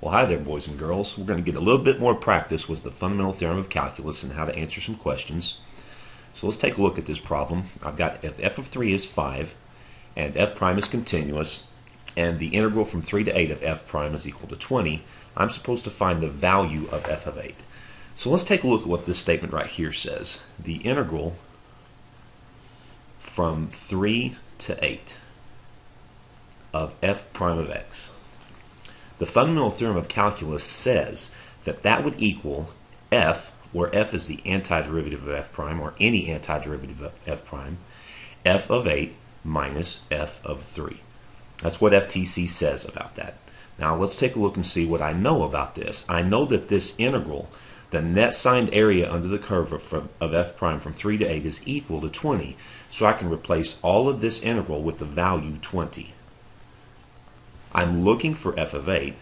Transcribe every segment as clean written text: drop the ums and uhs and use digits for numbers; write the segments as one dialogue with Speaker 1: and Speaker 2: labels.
Speaker 1: Well, hi there, boys and girls. We're going to get a little bit more practice with the fundamental theorem of calculus and how to answer some questions. So let's take a look at this problem. I've got if f of 3 is 5 and f prime is continuous and the integral from 3 to 8 of f prime is equal to 20, I'm supposed to find the value of f of 8. So let's take a look at what this statement right here says. The integral from 3 to 8 of f prime of x. The fundamental theorem of calculus says that that would equal f, where f is the antiderivative of f prime, or any antiderivative of f prime, f of 8 minus f of 3. That's what FTC says about that. Now let's take a look and see what I know about this. I know that this integral, the net signed area under the curve of f prime from 3 to 8 is equal to 20. So I can replace all of this integral with the value 20. I'm looking for f of 8,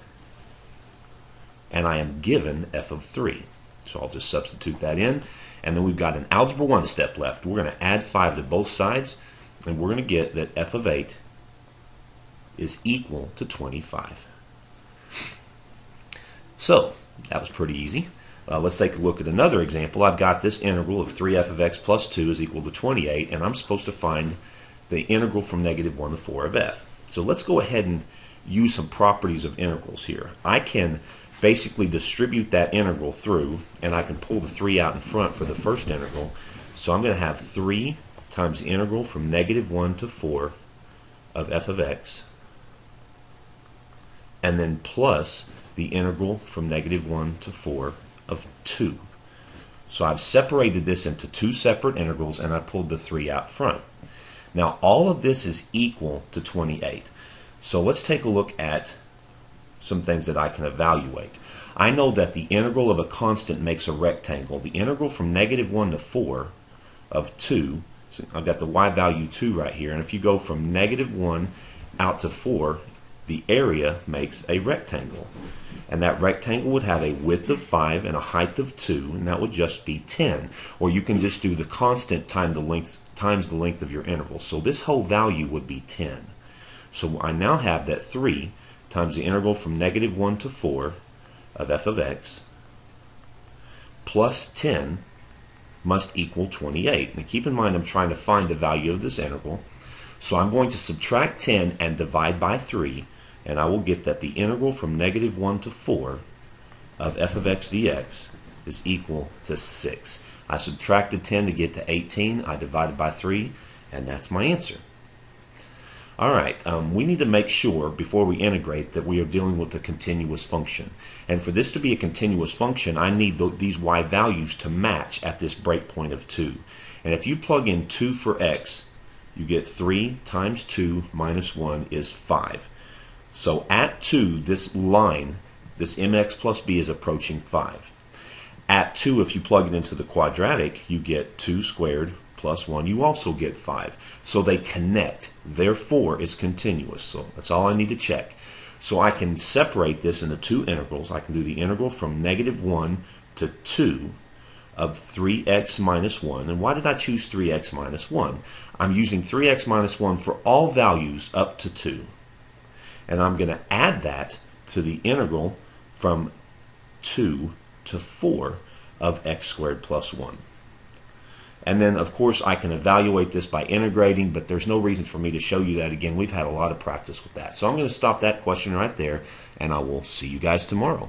Speaker 1: and I am given f of 3. So I'll just substitute that in, and then we've got an algebra 1 step left. We're going to add 5 to both sides, and we're going to get that f of 8 is equal to 25. So that was pretty easy. Let's take a look at another example. I've got this integral of 3f of x plus 2 is equal to 28, and I'm supposed to find the integral from negative 1 to 4 of f. So let's go ahead and use some properties of integrals here. I can basically distribute that integral through, and I can pull the 3 out in front for the first integral. So I'm going to have 3 times the integral from negative 1 to 4 of f of x, and then plus the integral from negative 1 to 4 of 2. So I've separated this into two separate integrals, and I pulled the 3 out front. Now all of this is equal to 28. So let's take a look at some things that I can evaluate. I know that the integral of a constant makes a rectangle. The integral from negative 1 to 4 of 2, so I've got the y value 2 right here, and if you go from negative 1 out to 4, the area makes a rectangle. And that rectangle would have a width of 5 and a height of 2, and that would just be 10. Or you can just do the constant times the length of your interval. So this whole value would be 10. So I now have that 3 times the integral from negative 1 to 4 of f of x plus 10 must equal 28. Now keep in mind I'm trying to find the value of this integral. So I'm going to subtract 10 and divide by 3, and I will get that the integral from negative 1 to 4 of f of x dx is equal to 6. I subtracted 10 to get to 18. I divided by 3, and that's my answer. Alright, we need to make sure before we integrate that we are dealing with a continuous function. And for this to be a continuous function, I need these y values to match at this breakpoint of 2. And if you plug in 2 for x, you get 3 times 2 minus 1 is 5. So at 2, this line, this mx plus b is approaching 5. At 2, if you plug it into the quadratic, you get 2 squared plus 1, you also get 5. So they connect. Therefore, it's continuous. So that's all I need to check. So I can separate this into two integrals. I can do the integral from negative 1 to 2 of 3x minus 1. And why did I choose 3x minus 1? I'm using 3x minus 1 for all values up to 2. And I'm going to add that to the integral from 2 to 4 of x squared plus 1. And then, of course, I can evaluate this by integrating, but there's no reason for me to show you that again. We've had a lot of practice with that. So I'm going to stop that question right there, and I will see you guys tomorrow.